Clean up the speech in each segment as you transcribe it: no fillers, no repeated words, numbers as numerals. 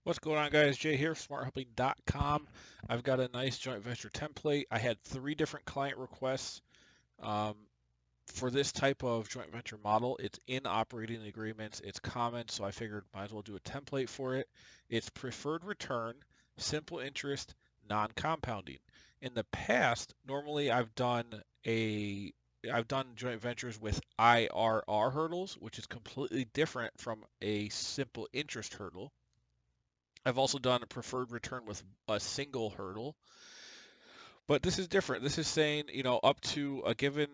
What's going on, guys? Jay here, smarthelping.com. I've got a nice joint venture template. I had 3 different client requests um, for this type of joint venture model. It's in operating agreements, it's common, so I figured might as well do a template for it. It's preferred return, simple interest, non-compounding. In the past, normally I've done joint ventures with IRR hurdles, which is completely different from a simple interest hurdle. I've also done a preferred return with a single hurdle, but this is different. This is saying, up to a given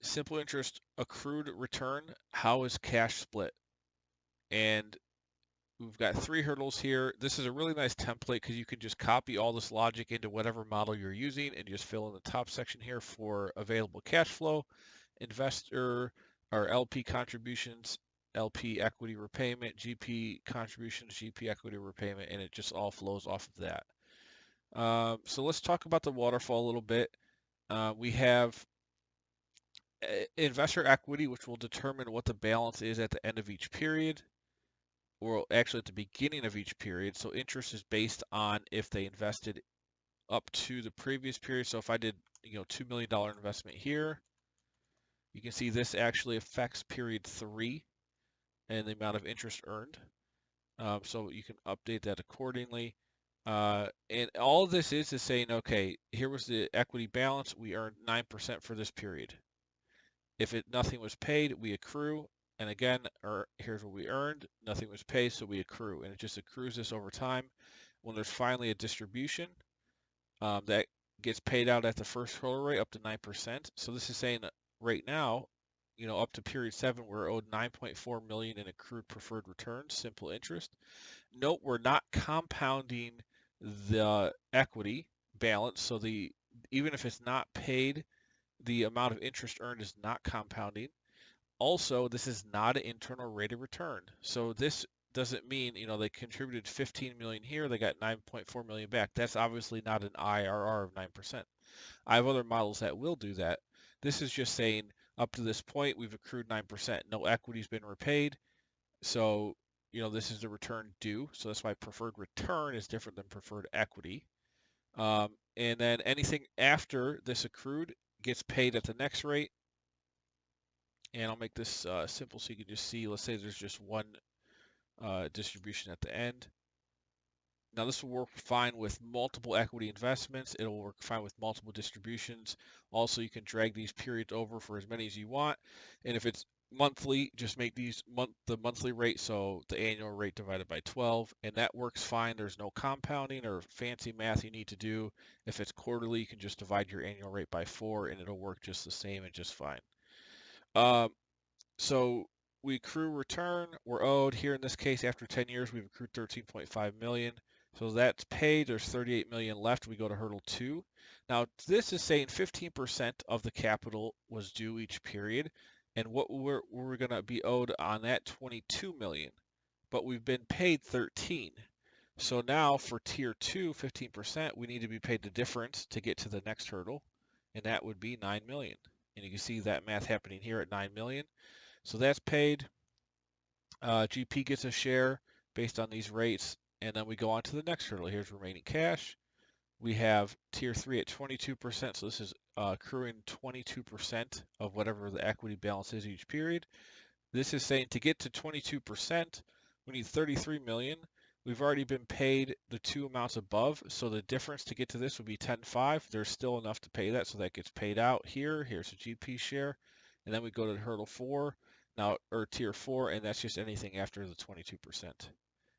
simple interest accrued return, how is cash split? And we've got 3 hurdles here. This is a really nice template because you can just copy all this logic into whatever model you're using and just fill in the top section here for available cash flow, investor or LP contributions, LP equity repayment, GP contributions, GP equity repayment, and it just all flows off of that. So let's talk about the waterfall a little bit. We have investor equity, which will determine what the balance is at the end of each period, or actually at the beginning of each period. So interest is based on if they invested up to the previous period. So if I did, $2 million investment here, you can see this actually affects period 3 and the amount of interest earned. So you can update that accordingly. And all of this is saying, okay, here was the equity balance. We earned 9% for this period. If nothing was paid, we accrue. And again, here's what we earned. Nothing was paid, so we accrue. And it just accrues this over time. When there's finally a distribution that gets paid out at the first hurdle rate up to 9%. So this is saying that right now, up to period 7, we're owed 9.4 million in accrued preferred returns, simple interest. Note we're not compounding the equity balance, so even if it's not paid, the amount of interest earned is not compounding. Also, this is not an internal rate of return. So this doesn't mean, they contributed 15 million here, they got 9.4 million back. That's obviously not an IRR of 9%. I have other models that will do that. This is just saying up to this point, we've accrued 9%. No equity's been repaid. So, this is the return due. So that's why preferred return is different than preferred equity. And then anything after this accrued gets paid at the next rate. And I'll make this simple so you can just see, let's say there's just one distribution at the end. Now this will work fine with multiple equity investments. It'll work fine with multiple distributions. Also, you can drag these periods over for as many as you want. And if it's monthly, just make the monthly rate, so the annual rate divided by 12, and that works fine. There's no compounding or fancy math you need to do. If it's quarterly, you can just divide your annual rate by 4, and it'll work just the same and just fine. Um, so we accrue return, we're owed here in this case after 10 years we've accrued 13.5 million. So that's paid, there's 38 million left. We go to hurdle 2. Now this is saying 15% of the capital was due each period, and what we're going to be owed on that 22 million, but we've been paid 13. So now for tier 2, 15%, we need to be paid the difference to get to the next hurdle, and that would be 9 million. And you can see that math happening here at 9 million. So that's paid. GP gets a share based on these rates, and then we go on to the next hurdle. Here's remaining cash. We have tier 3 at 22%, so this is accruing 22% of whatever the equity balance is each period. This is saying to get to 22%, we need 33 million. We've already been paid the 2 amounts above, so the difference to get to this would be 10.5. There's still enough to pay that, so that gets paid out here. Here's a GP share, and then we go to hurdle 4 now, or tier 4, and that's just anything after the 22%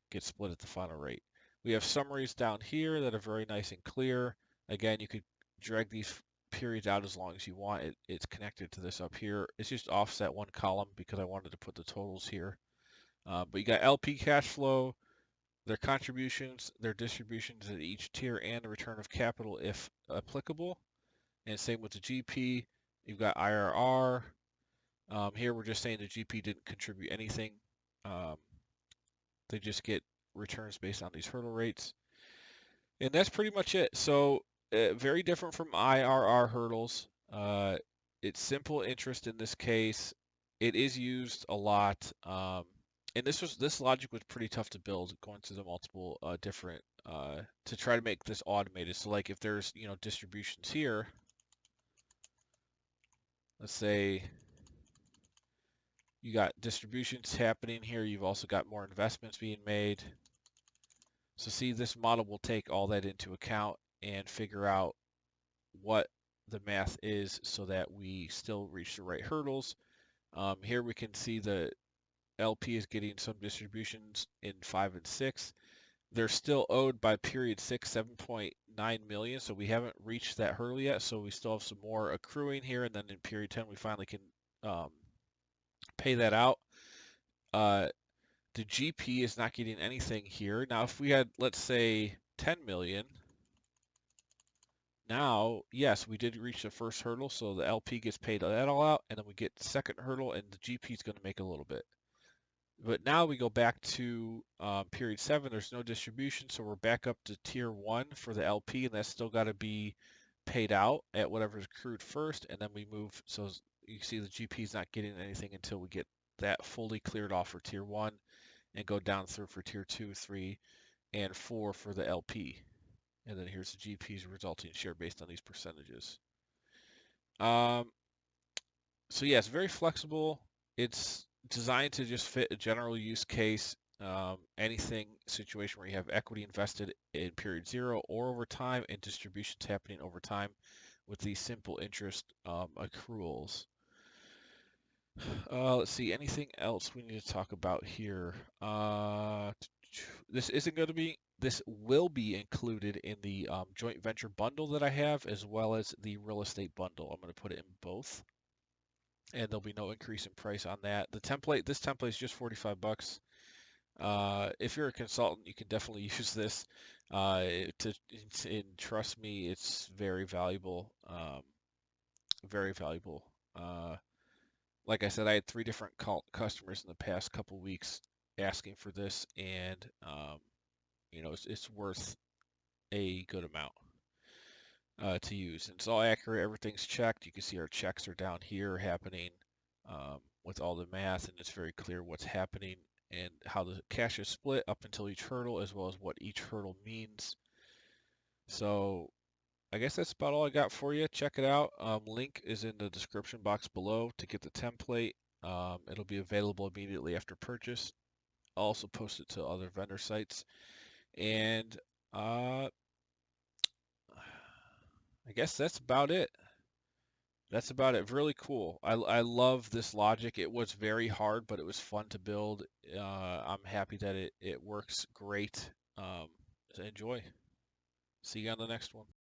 gets split at the final rate. We have summaries down here that are very nice and clear. Again, you could drag these periods out as long as you want. It's connected to this up here. It's just offset one column because I wanted to put the totals here. But you got LP cash flow, their contributions, their distributions at each tier, and the return of capital if applicable. And same with the GP. You've got IRR. Here we're just saying the GP didn't contribute anything. They just get returns based on these hurdle rates. And that's pretty much it. So very different from IRR hurdles. It's simple interest in this case. It is used a lot. And this logic was pretty tough to build, going through the multiple different to try to make this automated. So like if there's distributions here, let's say you got distributions happening here, you've also got more investments being made. So see, this model will take all that into account and figure out what the math is so that we still reach the right hurdles. Here we can see the LP is getting some distributions in 5 and 6. They're still owed by period 6, 7.9 million, so we haven't reached that hurdle yet, so we still have some more accruing here, and then in period 10 we finally can pay that out. The GP is not getting anything here. Now if we had, let's say, 10 million, now, yes, we did reach the first hurdle, so the LP gets paid that all out, and then we get the second hurdle, and the GP is going to make a little bit. But now we go back to period 7. There's no distribution, so we're back up to tier 1 for the LP, and that's still got to be paid out at whatever's accrued first, and then we move. So you see the GP is not getting anything until we get that fully cleared off for tier 1 and go down through for tier 2, 3, and 4 for the LP. And then here's the GP's resulting share based on these percentages. So yeah, it's very flexible. It's designed to just fit a general use case, anything situation where you have equity invested in period 0 or over time and distributions happening over time with these simple interest accruals. Let's see, anything else we need to talk about here? This will be included in the joint venture bundle that I have, as well as the real estate bundle. I'm going to put it in both, and there'll be no increase in price on that. This template is just 45 bucks. If you're a consultant, you can definitely use this. And trust me, it's very valuable. Very valuable. Like I said, I had 3 different customers in the past couple weeks asking for this, and it's worth a good amount to use. And it's all accurate. Everything's checked. You can see our checks are down here happening with all the math, and it's very clear what's happening and how the cash is split up until each hurdle, as well as what each hurdle means. So I guess that's about all I got for you. Check it out. Link is in the description box below to get the template. It'll be available immediately after purchase. I'll also post it to other vendor sites. And I guess that's about it. That's about it. Really cool. I love this logic. It was very hard, but it was fun to build. I'm happy that it works great. So enjoy. See you on the next one.